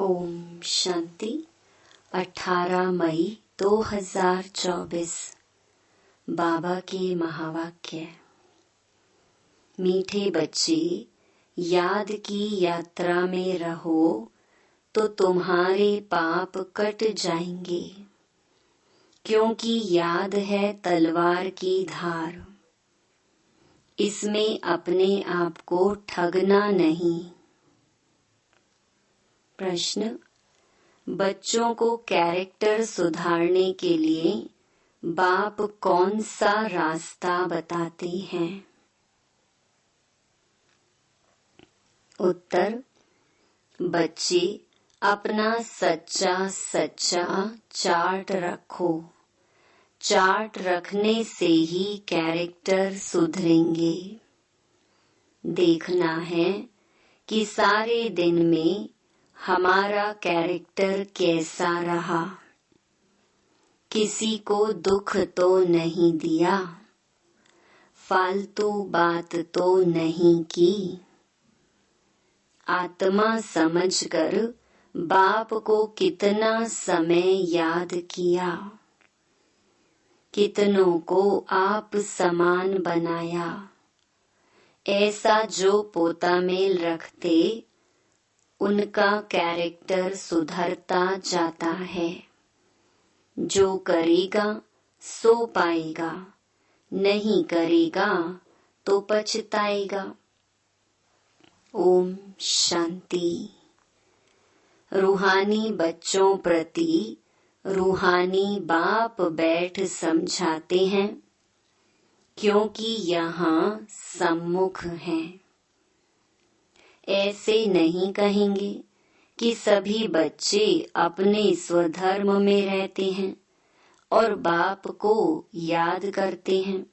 ओम शांति। 18 मई 2024 बाबा के महावाक्य। मीठे बच्चे, याद की यात्रा में रहो तो तुम्हारे पाप कट जाएंगे, क्योंकि याद है तलवार की धार। इसमें अपने आप को ठगना नहीं। प्रश्न: बच्चों को कैरेक्टर सुधारने के लिए बाप कौन सा रास्ता बताते हैं? उत्तर: बच्चे अपना सच्चा चार्ट रखो। चार्ट रखने से ही कैरेक्टर सुधरेंगे। देखना है कि सारे दिन में हमारा कैरेक्टर कैसा रहा। किसी को दुख तो नहीं दिया, फालतू बात तो नहीं की। आत्मा समझकर बाप को कितना समय याद किया, कितनों को आप समान बनाया। ऐसा जो पोता मेल रखते, उनका कैरेक्टर सुधरता जाता है। जो करेगा सो पाएगा, नहीं करेगा तो पछताएगा। ओम शांति। रूहानी बच्चों प्रति रूहानी बाप बैठ समझाते हैं, क्योंकि यहाँ सम्मुख हैं। ऐसे नहीं कहेंगे कि सभी बच्चे अपने स्वधर्म में रहते हैं और बाप को याद करते हैं।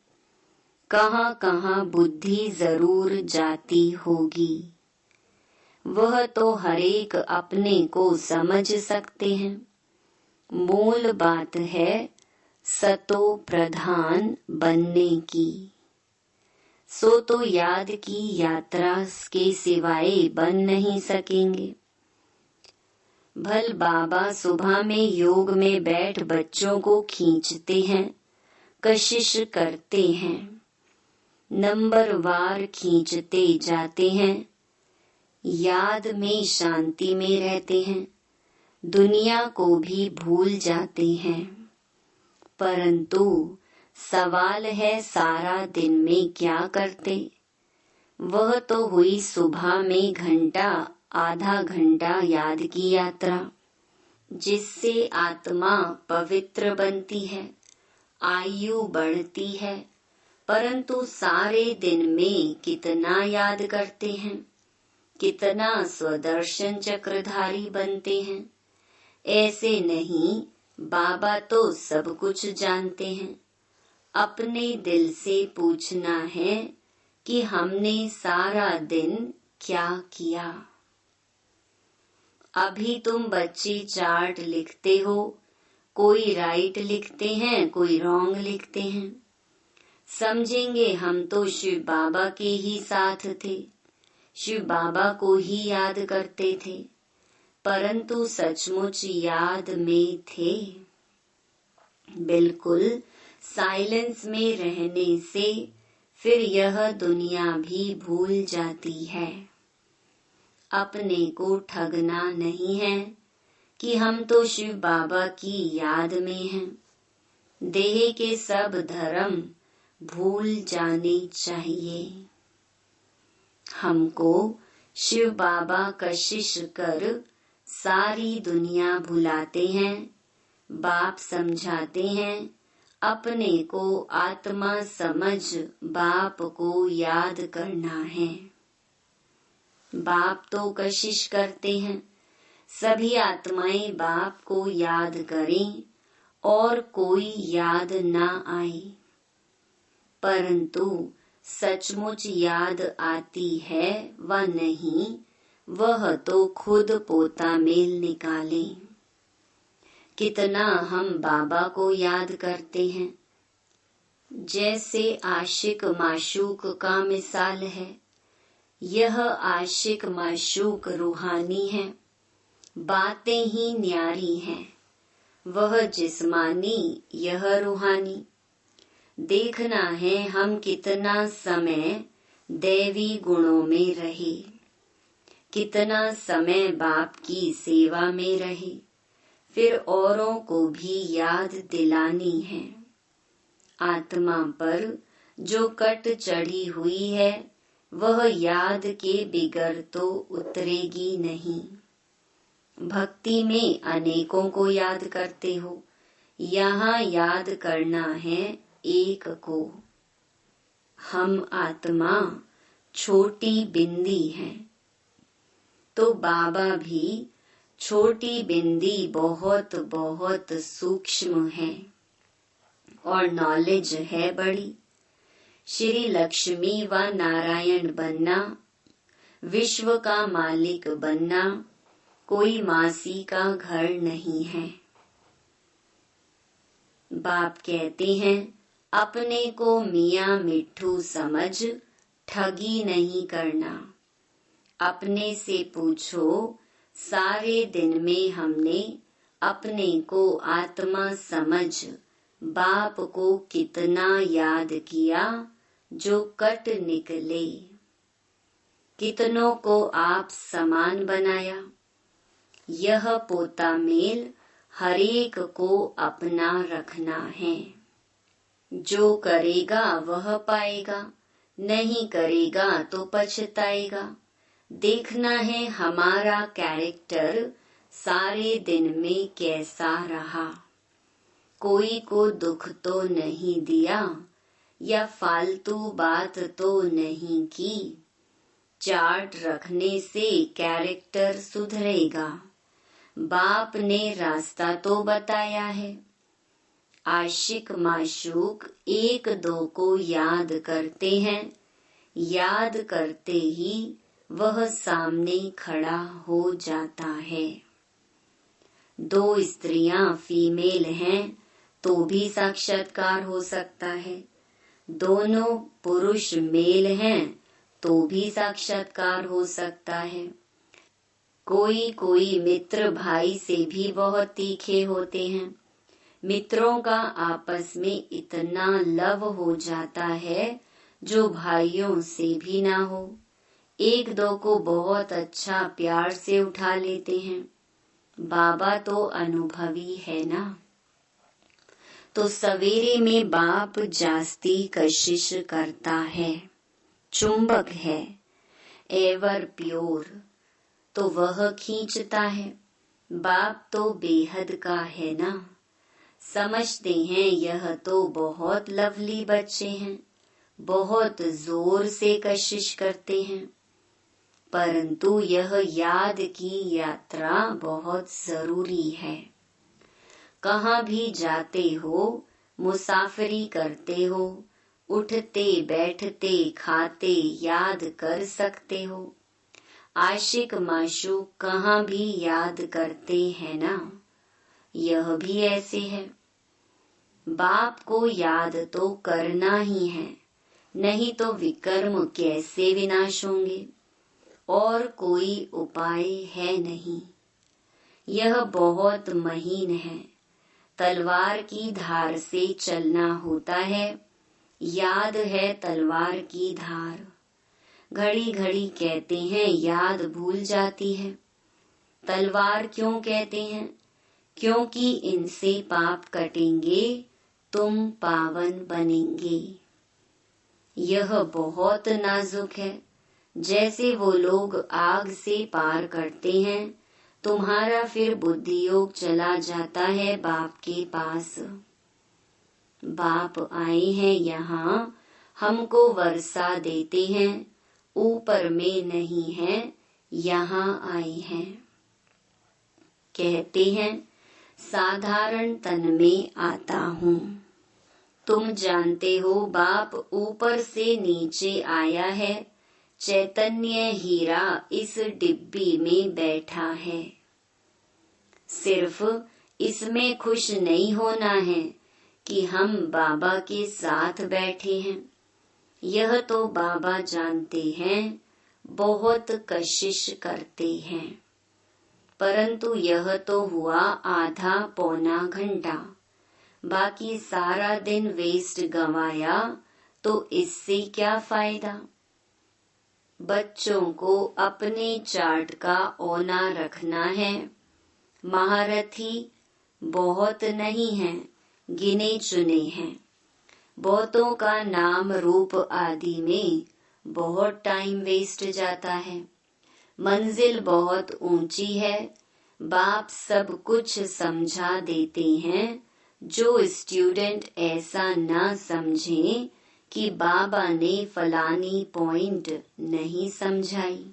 कहाँ कहाँ बुद्धि जरूर जाती होगी, वह तो हरेक अपने को समझ सकते हैं। मूल बात है सतो प्रधान बनने की। सो तो याद की यात्रा के सिवाय बन नहीं सकेंगे। भल बाबा सुबह में योग में बैठ बच्चों को खींचते हैं, कशिश करते हैं, नंबरवार खींचते जाते हैं। याद में शांति में रहते हैं, दुनिया को भी भूल जाते हैं। परंतु सवाल है सारा दिन में क्या करते? वह तो हुई सुबह में घंटा आधा घंटा याद की यात्रा, जिससे आत्मा पवित्र बनती है, आयु बढ़ती है। परंतु सारे दिन में कितना याद करते हैं, कितना स्वदर्शन चक्रधारी बनते हैं? ऐसे नहीं, बाबा तो सब कुछ जानते हैं। अपने दिल से पूछना है कि हमने सारा दिन क्या किया। अभी तुम बच्चे चार्ट लिखते हो, कोई राइट लिखते हैं, कोई रॉन्ग लिखते हैं। समझेंगे हम तो शिव बाबा के ही साथ थे, शिव बाबा को ही याद करते थे, परंतु सचमुच याद में थे? बिल्कुल साइलेंस में रहने से फिर यह दुनिया भी भूल जाती है। अपने को ठगना नहीं है कि हम तो शिव बाबा की याद में हैं। देह के सब धर्म भूल जाने चाहिए। हमको शिव बाबा कशिश कर सारी दुनिया भुलाते हैं। बाप समझाते हैं, अपने को आत्मा समझ बाप को याद करना है। बाप तो कशिश करते हैं सभी आत्माएं बाप को याद करें और कोई याद ना आए, परंतु सचमुच याद आती है व नहीं, वह तो खुद पोता मेल निकालें। कितना हम बाबा को याद करते हैं। जैसे आशिक माशूक का मिसाल है। यह आशिक माशूक रूहानी है, बातें ही न्यारी हैं, वह जिस्मानी यह रूहानी। देखना है हम कितना समय दैवी गुणों में रहे, कितना समय बाप की सेवा में रहे, फिर औरों को भी याद दिलानी है। आत्मा पर जो कट चढ़ी हुई है वह याद के बिगर तो उतरेगी नहीं। भक्ति में अनेकों को याद करते हो, यहाँ याद करना है एक को। हम आत्मा छोटी बिंदी हैं, तो बाबा भी छोटी बिंदी बहुत बहुत सूक्ष्म है और नॉलेज है बड़ी। श्री लक्ष्मी व नारायण बनना, विश्व का मालिक बनना कोई मासी का घर नहीं है। बाप कहते हैं अपने को मियाँ मिट्ठू समझ ठगी नहीं करना। अपने से पूछो सारे दिन में हमने अपने को आत्मा समझ बाप को कितना याद किया जो कट निकले। कितनों को आप समान बनाया। यह पोता मेल हरेक को अपना रखना है। जो करेगा वह पाएगा, नहीं करेगा तो पछताएगा। देखना है हमारा कैरेक्टर सारे दिन में कैसा रहा। कोई को दुख तो नहीं दिया या फालतू बात तो नहीं की। चार्ट रखने से कैरेक्टर सुधरेगा। बाप ने रास्ता तो बताया है। आशिक माशूक एक दो को याद करते हैं, याद करते ही वह सामने खड़ा हो जाता है। दो स्त्रियां फीमेल हैं तो भी साक्षात्कार हो सकता है। दोनों पुरुष मेल हैं तो भी साक्षात्कार हो सकता है। कोई कोई मित्र भाई से भी बहुत तीखे होते हैं। मित्रों का आपस में इतना लव हो जाता है जो भाइयों से भी ना हो। एक दो को बहुत अच्छा प्यार से उठा लेते हैं। बाबा तो अनुभवी है ना। तो सवेरे में बाप जास्ती कशिश करता है। चुंबक है एवर प्योर, तो वह खींचता है। बाप तो बेहद का है ना। समझते हैं यह तो बहुत लवली बच्चे हैं, बहुत जोर से कशिश करते हैं, परंतु यह याद की यात्रा बहुत जरूरी है। कहाँ भी जाते हो, मुसाफरी करते हो, उठते बैठते खाते याद कर सकते हो। आशिक माशूक कहाँ भी याद करते हैं ना। यह भी ऐसे है। बाप को याद तो करना ही है, नहीं तो विकर्म कैसे विनाश होंगे। और कोई उपाय है नहीं। यह बहुत महीन है। तलवार की धार से चलना होता है। याद है तलवार की धार। घड़ी घड़ी कहते हैं याद भूल जाती है। तलवार क्यों कहते हैं? क्योंकि इनसे पाप कटेंगे, तुम पावन बनेंगे। यह बहुत नाजुक है। जैसे वो लोग आग से पार करते हैं, तुम्हारा फिर बुद्धि योग चला जाता है बाप के पास। बाप आए हैं यहाँ, हमको वर्षा देते हैं। ऊपर में नहीं है, यहाँ आए हैं। कहते हैं साधारण तन में आता हूँ। तुम जानते हो बाप ऊपर से नीचे आया है। चैतन्य हीरा इस डिब्बी में बैठा है। सिर्फ इसमें खुश नहीं होना है कि हम बाबा के साथ बैठे हैं। यह तो बाबा जानते हैं, बहुत कशिश करते हैं, परंतु यह तो हुआ आधा पौना घंटा, बाकी सारा दिन वेस्ट गंवाया तो इससे क्या फायदा। बच्चों को अपने चार्ट का औना रखना है। महारथी बहुत नहीं हैं, गिने चुने हैं। बहुतों का नाम रूप आदि में बहुत टाइम वेस्ट जाता है। मंजिल बहुत ऊंची है, बाप सब कुछ समझा देते हैं। जो स्टूडेंट ऐसा ना समझे कि बाबा ने फलानी पॉइंट नहीं समझाई।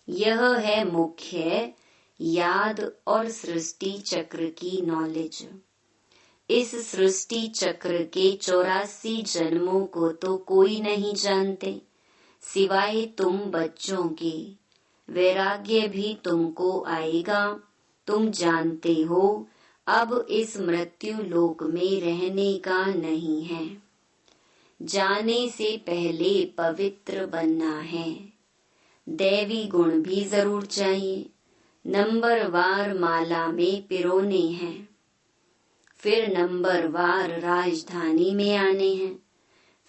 यह है मुख्य याद और सृष्टि चक्र की नॉलेज। इस सृष्टि चक्र के 84 जन्मों को तो कोई नहीं जानते सिवाय तुम बच्चों के। वैराग्य भी तुमको आएगा। तुम जानते हो अब इस मृत्यु लोक में रहने का नहीं है। जाने से पहले पवित्र बनना है। दैवी गुण भी जरूर चाहिए। नंबरवार माला में पिरोने हैं, फिर नंबरवार राजधानी में आने हैं,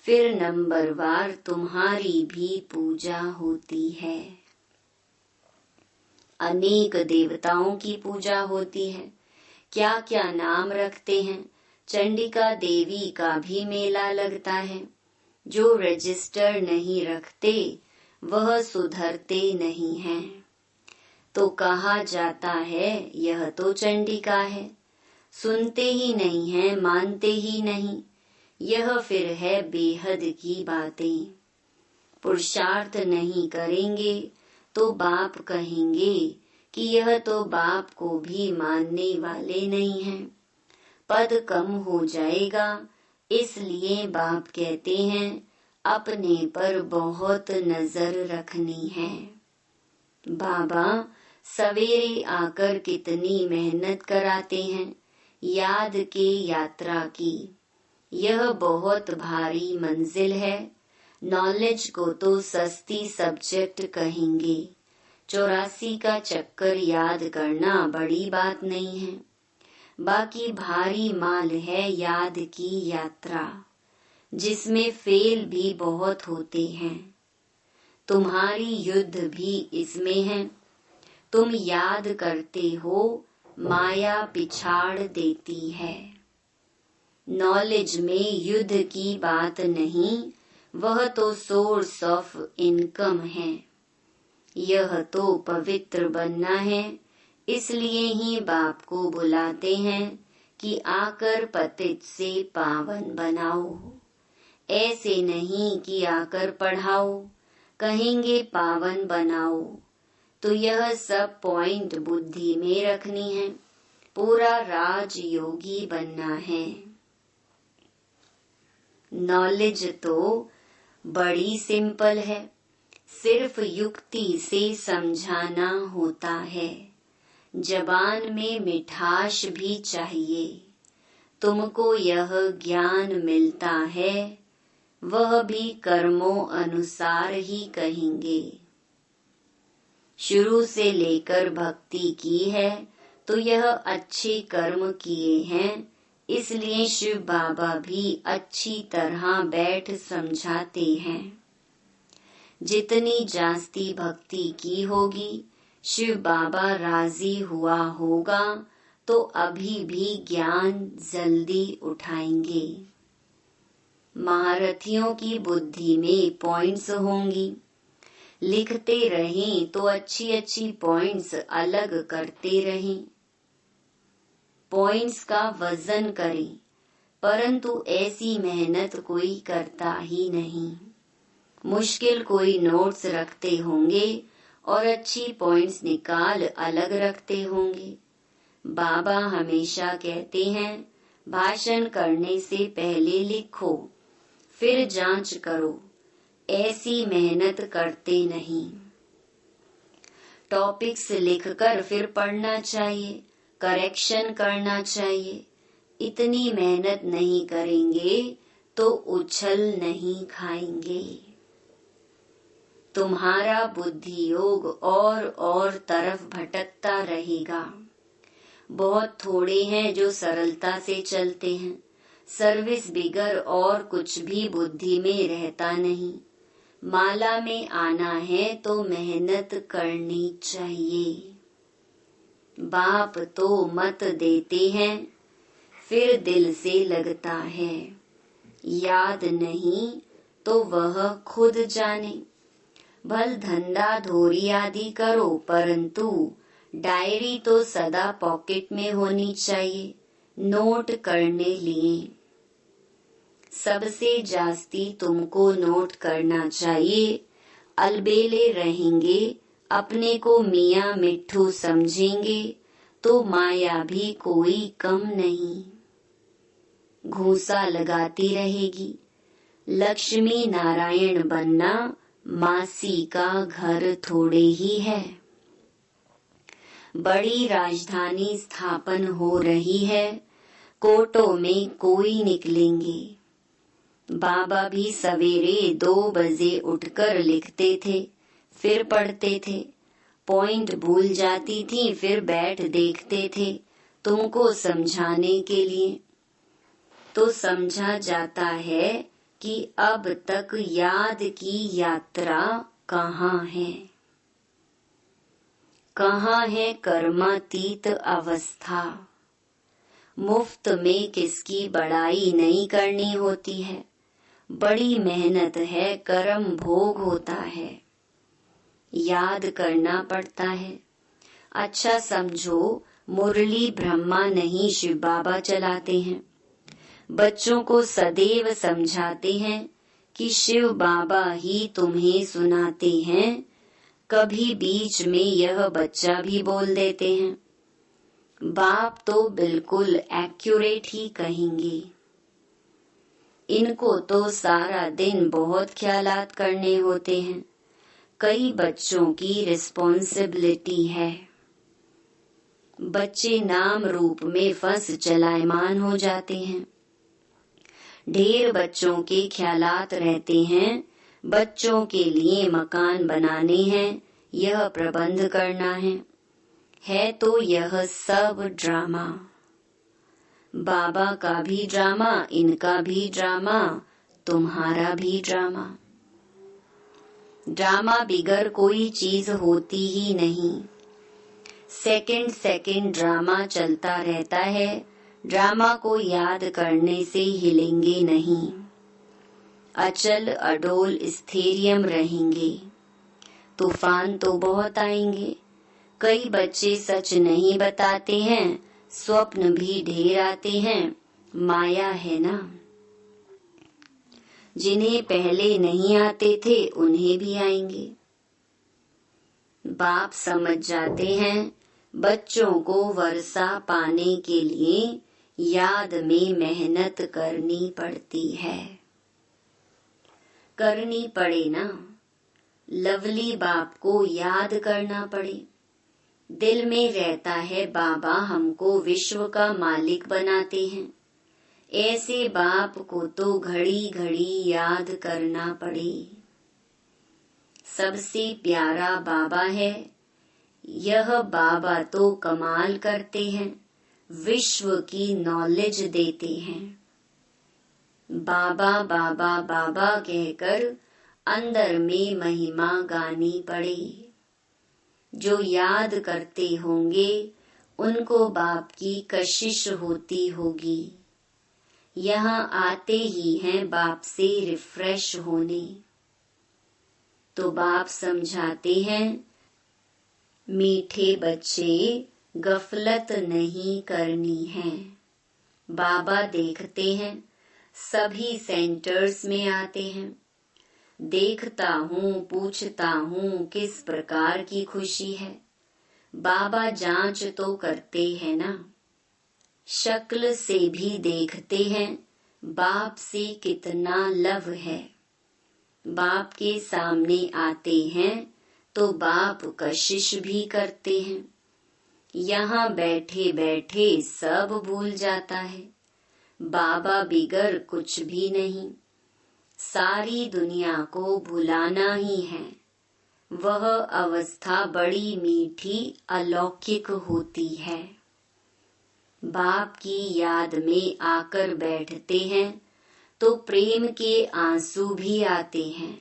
फिर नंबरवार तुम्हारी भी पूजा होती है। अनेक देवताओं की पूजा होती है। क्या क्या नाम रखते हैं। चंडिका देवी का भी मेला लगता है। जो रजिस्टर नहीं रखते वह सुधरते नहीं हैं। तो कहा जाता है यह तो चंडिका है। सुनते ही नहीं है, मानते ही नहीं। यह फिर है बेहद की बातें। पुरुषार्थ नहीं करेंगे तो बाप कहेंगे कि यह तो बाप को भी मानने वाले नहीं हैं। पद कम हो जाएगा, इसलिए बाप कहते हैं अपने पर बहुत नजर रखनी है। बाबा सवेरे आकर कितनी मेहनत कराते हैं याद के यात्रा की। यह बहुत भारी मंजिल है। नॉलेज को तो सस्ती सब्जेक्ट कहेंगे। 84 का चक्कर याद करना बड़ी बात नहीं है। बाकी भारी माल है याद की यात्रा, जिसमें फेल भी बहुत होते हैं। तुम्हारी युद्ध भी इसमें है। तुम याद करते हो, माया पिछाड़ देती है। नॉलेज में युद्ध की बात नहीं, वह तो सोर्स ऑफ इनकम है। यह तो पवित्र बनना है, इसलिए ही बाप को बुलाते हैं कि आकर पतित से पावन बनाओ। ऐसे नहीं कि आकर पढ़ाओ, कहेंगे पावन बनाओ। तो यह सब पॉइंट बुद्धि में रखनी है। पूरा राजयोगी बनना है। नॉलेज तो बड़ी सिंपल है, सिर्फ युक्ति से समझाना होता है। जबान में मिठास भी चाहिए। तुमको यह ज्ञान मिलता है, वह भी कर्मों अनुसार ही कहेंगे। शुरू से लेकर भक्ति की है तो यह अच्छे कर्म किए हैं, इसलिए शिव बाबा भी अच्छी तरह बैठ समझाते हैं। जितनी जास्ती भक्ति की होगी, शिव बाबा राजी हुआ होगा तो अभी भी ज्ञान जल्दी उठाएंगे। महारथियों की बुद्धि में पॉइंट्स होंगी। लिखते रहें तो अच्छी अच्छी पॉइंट्स अलग करते रहें। पॉइंट्स का वजन करें, परंतु ऐसी मेहनत कोई करता ही नहीं। मुश्किल कोई नोट्स रखते होंगे और अच्छी पॉइंट्स निकाल अलग रखते होंगे। बाबा हमेशा कहते हैं भाषण करने से पहले लिखो, फिर जांच करो। ऐसी मेहनत करते नहीं। टॉपिक्स लिखकर फिर पढ़ना चाहिए, करेक्शन करना चाहिए। इतनी मेहनत नहीं करेंगे तो उछल नहीं खाएंगे। तुम्हारा बुद्धि योग और तरफ भटकता रहेगा। बहुत थोड़े हैं जो सरलता से चलते हैं। सर्विस बिगर और कुछ भी बुद्धि में रहता नहीं। माला में आना है तो मेहनत करनी चाहिए। बाप तो मत देते हैं, फिर दिल से लगता है। याद नहीं तो वह खुद जाने। भल धंधा धोरी आदि करो, परंतु डायरी तो सदा पॉकेट में होनी चाहिए, नोट करने लिए। सबसे जास्ती तुमको नोट करना चाहिए। अलबेले रहेंगे, अपने को मियाँ मिट्ठू समझेंगे तो माया भी कोई कम नहीं। घूसा लगाती रहेगी। लक्ष्मी नारायण बनना मासी का घर थोड़े ही है। बड़ी राजधानी स्थापन हो रही है, कोटों में कोई निकलेंगे। बाबा भी सवेरे 2 बजे उठकर लिखते थे, फिर पढ़ते थे। पॉइंट भूल जाती थी, फिर बैठ देखते थे तुमको समझाने के लिए। तो समझा जाता है कि अब तक याद की यात्रा कहाँ है। कहाँ है कर्मातीत अवस्था। मुफ्त में किसकी बड़ाई नहीं करनी होती है। बड़ी मेहनत है, कर्म भोग होता है, याद करना पड़ता है। अच्छा समझो, मुरली ब्रह्मा नहीं शिव बाबा चलाते हैं। बच्चों को सदैव समझाते हैं कि शिव बाबा ही तुम्हें सुनाते हैं। कभी बीच में यह बच्चा भी बोल देते हैं। बाप तो बिल्कुल एक्यूरेट ही कहेंगे। इनको तो सारा दिन बहुत ख्यालात करने होते हैं। कई बच्चों की रिस्पॉन्सिबिलिटी है। बच्चे नाम रूप में फंस चलायमान हो जाते हैं। ढेर बच्चों के ख्यालात रहते हैं। बच्चों के लिए मकान बनाने हैं, यह प्रबंध करना है तो यह सब ड्रामा। बाबा का भी ड्रामा, इनका भी ड्रामा, तुम्हारा भी ड्रामा। ड्रामा बिगर कोई चीज होती ही नहीं। सेकंड ड्रामा चलता रहता है। ड्रामा को याद करने से हिलेंगे नहीं। अचल अडोल स्थैर्यम रहेंगे। तूफान तो बहुत आएंगे। कई बच्चे सच नहीं बताते हैं, स्वप्न भी ढेर आते हैं। माया है ना। जिन्हें पहले नहीं आते थे उन्हें भी आएंगे। बाप समझ जाते हैं बच्चों को वर्षा पाने के लिए याद में मेहनत करनी पड़ती है। करनी पड़े ना। लवली बाप को याद करना पड़े। दिल में रहता है बाबा हमको विश्व का मालिक बनाते हैं। ऐसे बाप को तो घड़ी घड़ी याद करना पड़े। सबसे प्यारा बाबा है। यह बाबा तो कमाल करते हैं, विश्व की नॉलेज देते हैं। बाबा बाबा बाबा कहकर अंदर में महिमा गानी पड़े। जो याद करते होंगे उनको बाप की कशिश होती होगी। यहाँ आते ही हैं बाप से रिफ्रेश होने। तो बाप समझाते हैं मीठे बच्चे गफलत नहीं करनी है। बाबा देखते हैं सभी सेंटर्स में आते हैं। देखता हूँ, पूछता हूँ किस प्रकार की खुशी है। बाबा जांच तो करते हैं ना। शक्ल से भी देखते हैं बाप से कितना लव है। बाप के सामने आते हैं तो बाप कशिश भी करते हैं। यहाँ बैठे बैठे सब भूल जाता है। बाबा बिगर कुछ भी नहीं। सारी दुनिया को भुलाना ही है। वह अवस्था बड़ी मीठी अलौकिक होती है। बाप की याद में आकर बैठते हैं तो प्रेम के आंसू भी आते हैं।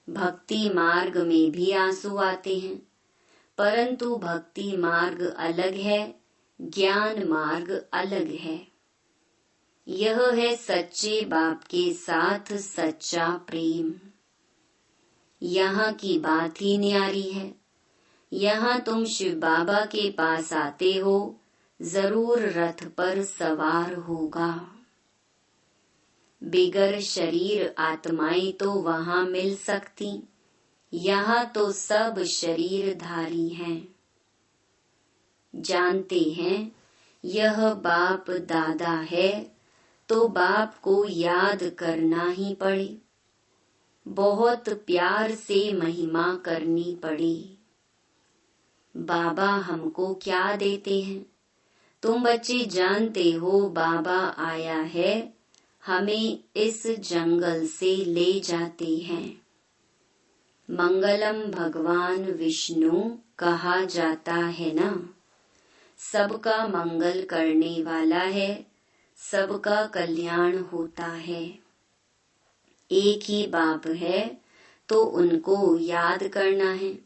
भक्ति मार्ग में भी आंसू आते हैं, परंतु भक्ति मार्ग अलग है, ज्ञान मार्ग अलग है। यह है सच्चे बाप के साथ सच्चा प्रेम। यहाँ की बात ही न्यारी है। यहाँ तुम शिव बाबा के पास आते हो, जरूर रथ पर सवार होगा। बिगर शरीर आत्माएं तो वहाँ मिल सकती, यहाँ तो सब शरीरधारी हैं। जानते हैं यह बाप दादा है, तो बाप को याद करना ही पड़े, बहुत प्यार से महिमा करनी पड़े। बाबा हमको क्या देते हैं? तुम बच्चे जानते हो बाबा आया है, हमें इस जंगल से ले जाते हैं। मंगलम भगवान विष्णु कहा जाता है ना, सबका मंगल करने वाला है, सबका कल्याण होता है। एक ही बाप है तो उनको याद करना है।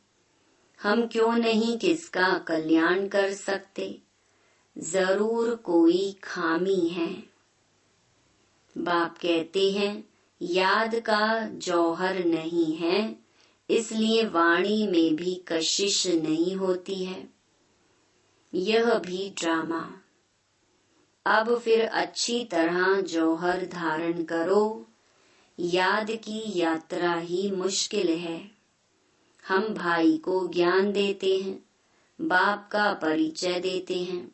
हम क्यों नहीं किसका कल्याण कर सकते? जरूर कोई खामी है। बाप कहते हैं याद का जौहर नहीं है, इसलिए वाणी में भी कशिश नहीं होती है। यह भी ड्रामा। अब फिर अच्छी तरह जौहर धारण करो। याद की यात्रा ही मुश्किल है। हम भाई को ज्ञान देते हैं, बाप का परिचय देते हैं,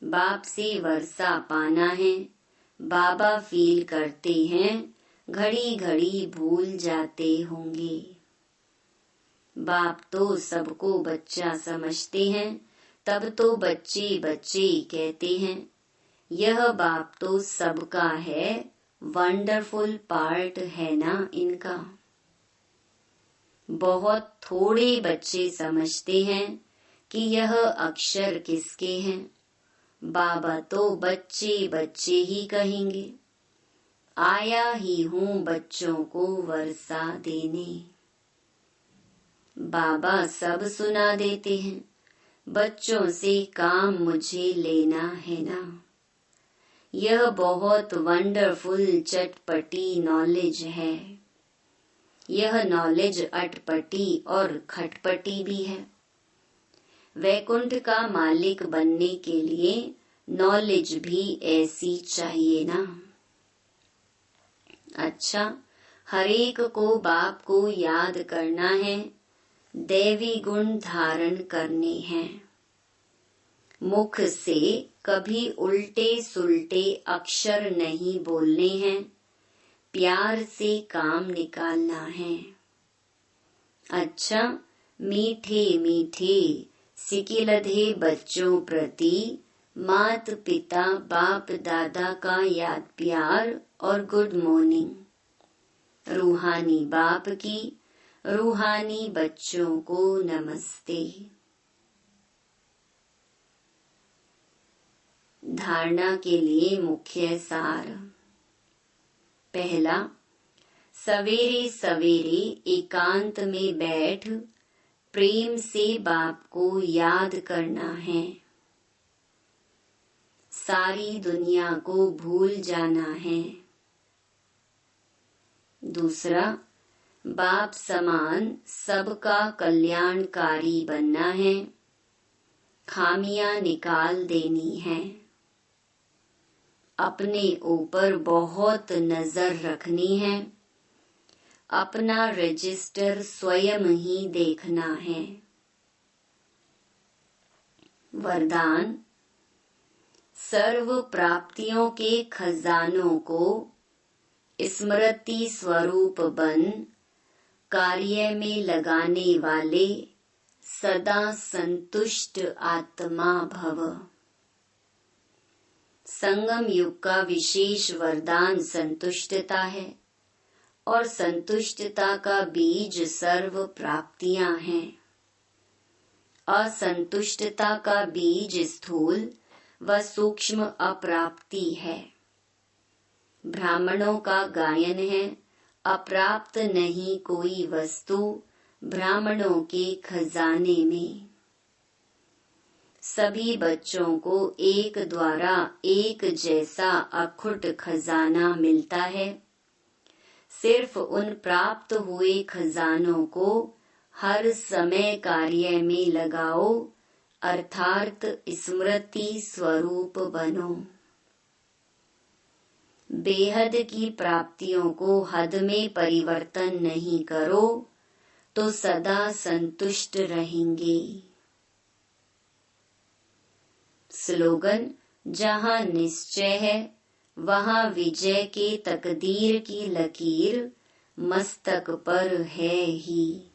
बाप से वर्षा पाना है। बाबा फील करते हैं घड़ी घड़ी भूल जाते होंगे। बाप तो सबको बच्चा समझते हैं, तब तो बच्चे बच्चे कहते हैं। यह बाप तो सबका है, वंडरफुल पार्ट है ना इनका। बहुत थोड़े बच्चे समझते हैं कि यह अक्षर किसके हैं। बाबा तो बच्चे बच्चे ही कहेंगे। आया ही हूँ बच्चों को वर्षा देने। बाबा सब सुना देते हैं, बच्चों से काम मुझे लेना है ना। यह बहुत वंडरफुल चटपटी नॉलेज है। यह नॉलेज अटपटी और खटपटी भी है। वैकुंठ का मालिक बनने के लिए नॉलेज भी ऐसी चाहिए ना। अच्छा, हरेक को बाप को याद करना है, दैवी गुण धारण करने हैं। मुख से कभी उल्टे सुल्टे अक्षर नहीं बोलने हैं, प्यार से काम निकालना है। अच्छा, मीठे मीठे सिकिलधे बच्चों प्रति मात पिता बाप दादा का याद प्यार और गुड मॉर्निंग। रूहानी बाप की, रूहानी बच्चों को नमस्ते। धारणा के लिए मुख्य सार। पहला, सवेरे सवेरे एकांत में बैठ प्रेम से बाप को याद करना है। सारी दुनिया को भूल जाना है। दूसरा, बाप समान सबका कल्याणकारी बनना है, खामियां निकाल देनी है। अपने ऊपर बहुत नजर रखनी है, अपना रजिस्टर स्वयं ही देखना है। वरदान, सर्व प्राप्तियों के खजानों को स्मृति स्वरूप बन कार्य में लगाने वाले सदा संतुष्ट आत्मा भव। संगम युग का विशेष वरदान संतुष्टता है और संतुष्टता का बीज सर्व प्राप्तियां हैं। असंतुष्टता का बीज स्थूल व सूक्ष्म अप्राप्ति है। ब्राह्मणों का गायन है, अप्राप्त नहीं कोई वस्तु ब्राह्मणों के खजाने में। सभी बच्चों को एक द्वारा एक जैसा अखुट खजाना मिलता है। सिर्फ उन प्राप्त हुए खजानों को हर समय कार्य में लगाओ, अर्थात स्मृति स्वरूप बनो। बेहद की प्राप्तियों को हद में परिवर्तन नहीं करो तो सदा संतुष्ट रहेंगे। स्लोगन: जहाँ निश्चय है वहाँ विजय के तकदीर की लकीर मस्तक पर है ही।